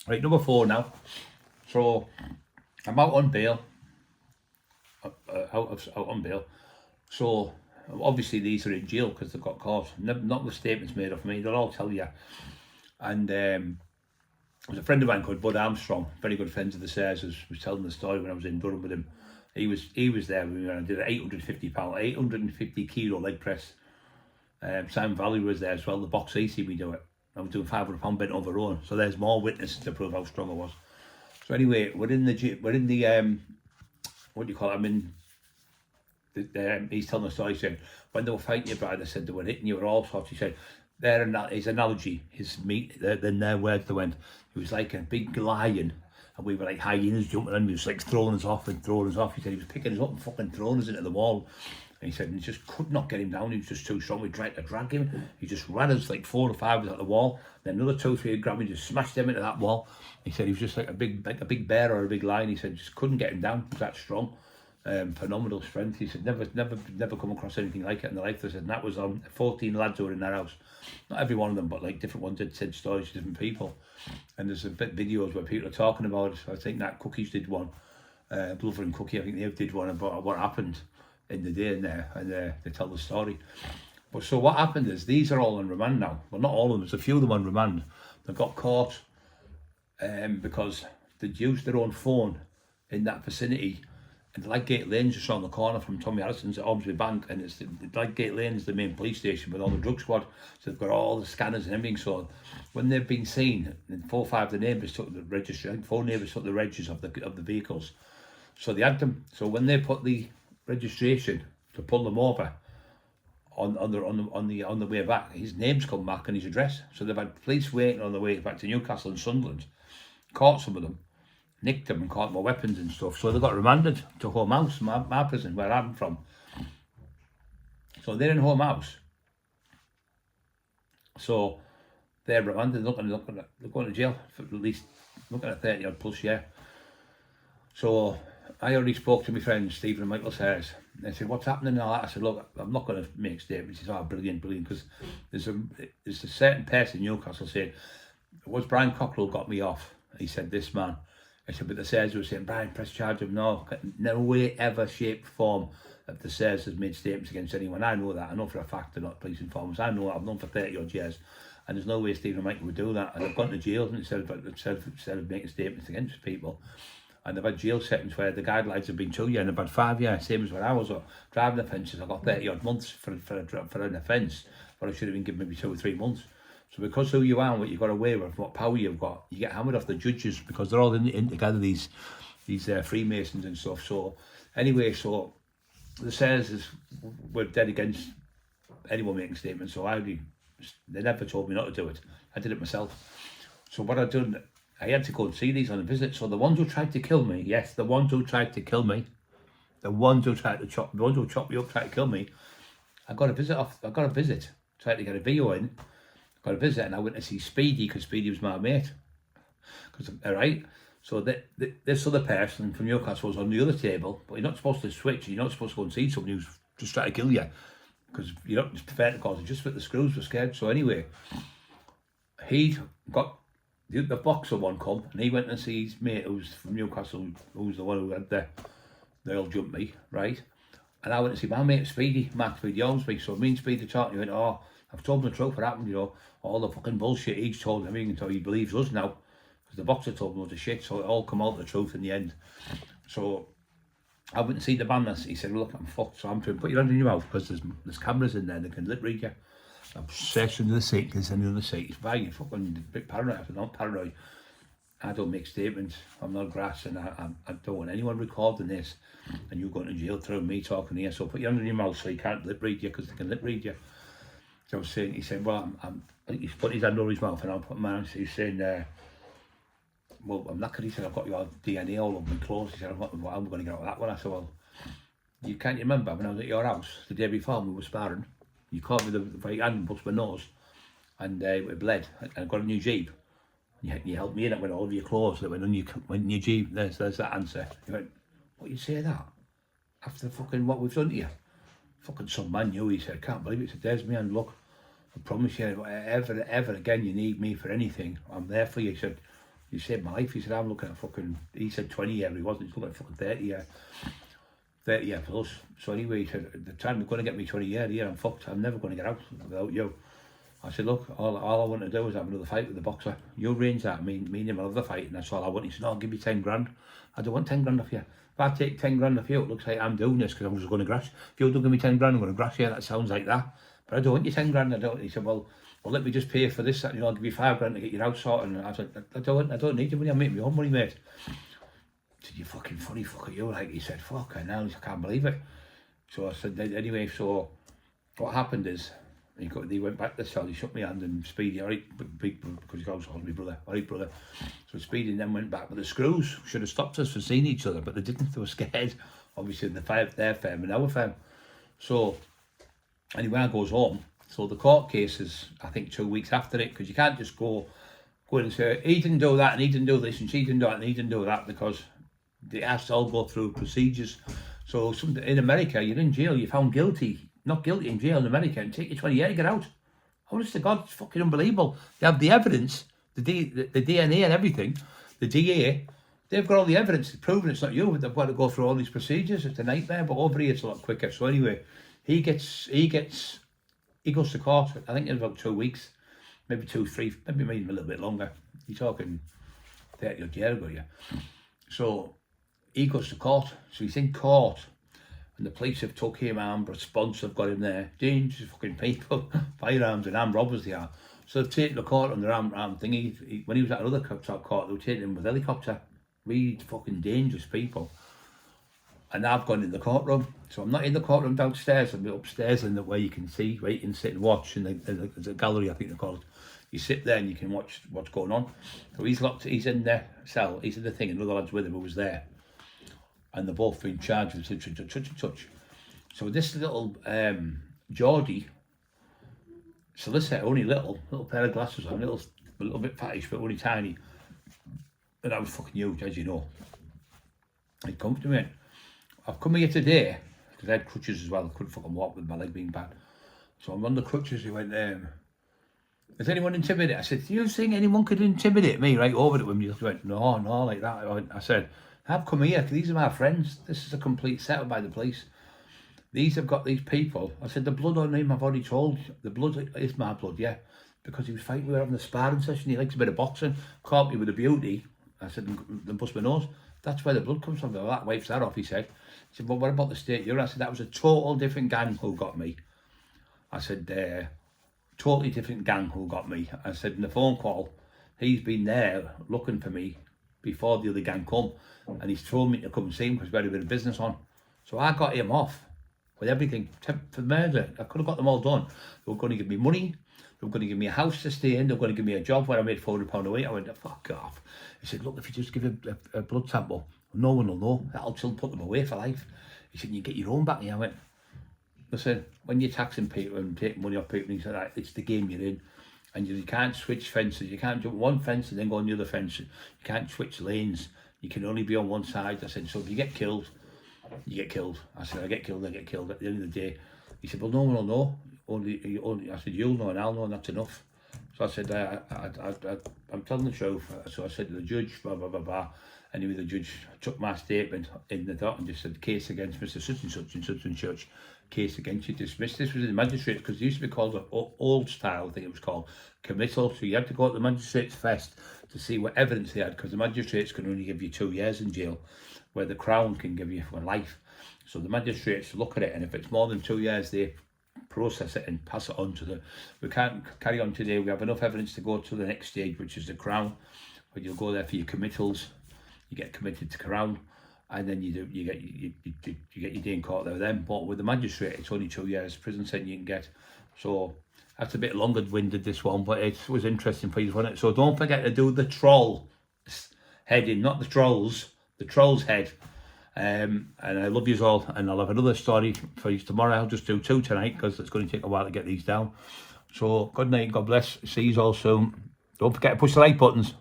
Right, number 4 now. So I'm out on bail. Out on bail. So obviously these are in jail because they've got caught. Not with statements made of me. They'll all tell you. And there was a friend of mine called Bud Armstrong, very good friends of the Sayers, was telling the story when I was in Durham with him. He was there when we did an 850 kilo leg press. Simon Valley was there as well. The box AC we do it. I was doing 500 pound bent over own. So there's more witnesses to prove how strong I was. So anyway, we're in the what do you call it? I'm in. He's telling the story. He said when they were fighting you, Brad, they said they were hitting you or all sorts. He said his analogy, then their words they went. He was like a big lion, and we were like hyenas jumping, and he was like throwing us off and throwing us off. He said he was picking us up and fucking throwing us into the wall. And he said he just could not get him down. He was just too strong. We tried to drag him. He just ran us like 4 or 5 at the wall. Then another 2 or 3 would grab him, just smashed him into that wall. He said he was just like a big bear or a big lion. He said just couldn't get him down. He was that strong. Phenomenal strength. He said never come across anything like it in their life. They said, and that was 14 lads who were in their house. Not every one of them, but like different ones had said stories to different people. And there's a bit videos where people are talking about it. I think that Cookies did one. Bluffer and Cookie, I think they did one about what happened in the day in there, and they tell the story. But so what happened is these are all on remand now. Well, not all of them. There's a few of them on remand. They got caught because they'd used their own phone in that vicinity. And the Lightgate Lane's just on the corner from Tommy Harrison's at Ormsby Bank, and it's the Lightgate Lane is the main police station with all the drug squad. So they've got all the scanners and everything. So when they've been seen, and 4 or 5 of the neighbours took the register. I think 4 neighbours took the registers of the vehicles. So they had them. So when they put the registration to pull them over on the way back, his name's come back and his address. So they've had police waiting on the way back to Newcastle and Sunderland, caught some of them, nicked them and caught more weapons and stuff. So they got remanded to Home House, my prison where I'm from. So they're in Home House. So they're remanded, they're going to jail for at least looking at 30 odd plus year. So I already spoke to my friends Stephen and Michael Sayers. They said, what's happening and all that? I said, look, I'm not going to make statements. He said, oh, brilliant, because there's a certain person in Newcastle saying, it was Brian Cockerill who got me off. He said, this man. I said, but the Sayers were saying, Brian, press charge of no way, ever, shape, form that the Sayers has made statements against anyone. I know that. I know for a fact they're not police informers. I know that. I've known for 30 odd years. And there's no way Stephen and Michael would do that. And they've gone to jail instead of making statements against people. And they've had jail settings where the guidelines have been 2 years and they've had 5 years, same as when I was driving offences. I got 30 odd months for an offence, but I should have been given maybe 2 or 3 months. So because who you are and what you've got away with, what power you've got, you get hammered off the judges because they're all in together, these Freemasons and stuff. So anyway, so the Sayers were dead against anyone making statements. So they never told me not to do it. I did it myself. So what I'd done, I had to go and see these on a visit. So the ones who tried to kill me, yes, the ones who tried to kill me, the ones who chopped me up, tried to kill me, I got a visit. Tried to get a video in. Got a visit, and I went to see Speedy because Speedy was my mate. All right, so this other person from Newcastle was on the other table, but you're not supposed to switch. You're not supposed to go and see someone who's just trying to kill you, because you're not prepared to cause it. Just that the screws were scared. So anyway, he got the boxer one come, and he went and see his mate who was from Newcastle, who was the one who had they all jumped me, right? And I went to see my mate Speedy, Mark Speedy Ormsby. So me and Speedy talked, and he went, oh, I've told him the truth, what happened, all the fucking bullshit he's told him, until he believes us now, because the boxer told him loads of shit, so it all come out the truth in the end. So I went to see the man, he said, look, I'm fucked, so I'm trying to put your hand in your mouth, because there's cameras in there, they can lip read you. I'm searching under the seat, there's any other seat, it's fine, you're fucking a bit paranoid. I said, not paranoid, I don't make statements, I'm not grass, and I don't want anyone recording this, and you're going to jail through me talking here, so put your hand in your mouth so you can't lip read you, because they can lip read you. So I was saying, he said, well, he's put his hand over his mouth and I'm putting mine. So he's saying, well, I'm knackered. He said, I've got your DNA all over my clothes. He said, I'm going to get out of that one. I said, well, you can't remember when I was at your house the day before we were sparring. You caught me the right hand and pushed my nose, and it bled. And I got a new Jeep. You helped me in it with all of your clothes that went on your Jeep. There's that answer. He went, what, you say that? After fucking what we've done to you? Fucking some man knew. He said, I can't believe it. He said, there's me, and look, I promise you, ever again you need me for anything, I'm there for you. He said, You saved my life. He said, I'm looking at fucking, he said 20 year, he wasn't, he's looking at fucking 30 year. 30 year plus. So anyway, he said, at the time you're going to get me 20 year here, I'm fucked. I'm never going to get out without you. I said, look, all I want to do is have another fight with the boxer. You arrange that, me and him will have the fight, and that's all I want. He said, no, I'll give you 10 grand. I don't want 10 grand off you. If I take 10 grand off you, it looks like I'm doing this because I'm just going to grass. If you don't give me 10 grand, I'm going to grass you. That sounds like that. But I don't want you 10 grand. I don't. He said, well, let me just pay for this, and I'll give you 5 grand to get your house sorted. And I said, I don't need your money. I'm making my own money, mate. He said, you fucking funny fucker, you. Like, he said, fuck, I can't believe it. So I said, anyway, so what happened is, he went back to the cell, he shook my hand, and Speedy, alright, because he calls me brother, alright brother. So Speedy then went back, but the screws should have stopped us from seeing each other, but they didn't, they were scared, obviously, their firm and our firm. So, anyway, I goes home, so the court case is, I think, 2 weeks after it, because you can't just go in and say, he didn't do that, and he didn't do this, and she didn't do that, and he didn't do that, because they have to all go through procedures. So, in America, you're in jail, you're found guilty, not guilty in jail in America, and take you 20 years to get out. Honest to God, it's fucking unbelievable. They have the evidence, the DNA and everything, the DA, they've got all the evidence proving it's not you, but they've got to go through all these procedures. It's a nightmare, but over here it's a lot quicker. So anyway, he goes to court, I think in about 2 weeks, maybe 2, 3, maybe a little bit longer. You're talking 30 odd years ago, yeah. So he goes to court, so he's in court, and the police have took him, armed response, have got him there. Dangerous fucking people, firearms and armed robbers they are. So they've taken the court on their armed thingy. When he was at another top court, they were taking him with a helicopter. Really fucking dangerous people. And I've gone in the courtroom. So I'm not in the courtroom downstairs, I'm upstairs in the way you can see, where you can sit and watch, in the gallery, I think they call it. You sit there and you can watch what's going on. So he's locked, he's in the cell, he's in the thing, and another lad's with him who was there. And they're both in charge of touch. So this little Geordie solicitor, only little pair of glasses on, a little bit fattish, but only tiny. And I was fucking huge, as you know. He'd come to me. I've come here today because I had crutches as well. I couldn't fucking walk with my leg being bad. So I'm on the crutches. He went, has anyone intimidated? I said, do you think anyone could intimidate me? Right over to him. He went, no, like that. I said, I've come here because these are my friends. This is a complete setup by the police. These have got these people. I said, the blood on him, I've already told. The blood is my blood, yeah. Because he was fighting, we were having a sparring session. He likes a bit of boxing. Caught me with a beauty. I said, then bust my nose. That's where the blood comes from. That wipes that off, he said. He said, well, what about the state you're in? I said, that was a total different gang who got me. I said, totally different gang who got me. I said, in the phone call, he's been there looking for me before the other gang come, and he's told me to come and see him because we had a bit of business on. So I got him off with everything for murder. I could have got them all done. They were going to give me money, they were going to give me a house to stay in, they were going to give me a job where I made £400 a week. I went, fuck off. He said, look, if you just give a blood sample, no one will know. That'll still put them away for life. He said, you get your own back. And I went, listen, when you're taxing people and taking money off people, he said, it's the game you're in. And you can't switch fences. You can't jump one fence and then go on the other fence. You can't switch lanes. You can only be on one side. I said, so if you get killed, you get killed. I said, I get killed. At the end of the day. He said, well, no one will know. Only. I said, you'll know and I'll know, and that's enough. So I said, I'm telling the truth. So I said to the judge, blah, blah, blah, blah. Anyway, the judge took my statement in the dot and just said, case against Mr. Such and such and such and such. Case against you dismissed. This was in the magistrate, because it used to be called an old style, I think it was called, committal. So you had to go to the magistrates first to see what evidence they had, because the magistrates can only give you 2 years in jail, where the Crown can give you for life. So the magistrates look at it, and if it's more than 2 years, they process it and pass it on to the... We can't carry on today. We have enough evidence to go to the next stage, which is the Crown, where you'll go there for your committals. You get committed to Crown, and then you get your day in court there with them. But with the magistrate, it's only 2 years prison sentence you can get. So that's a bit longer-winded, this one, but it was interesting for you, wasn't it? So don't forget to do the troll heading, not the trolls, the troll's head. And I love you all, and I'll have another story for you tomorrow. I'll just do 2 tonight because it's going to take a while to get these down. So good night, God bless. See you all soon. Don't forget to push the like buttons.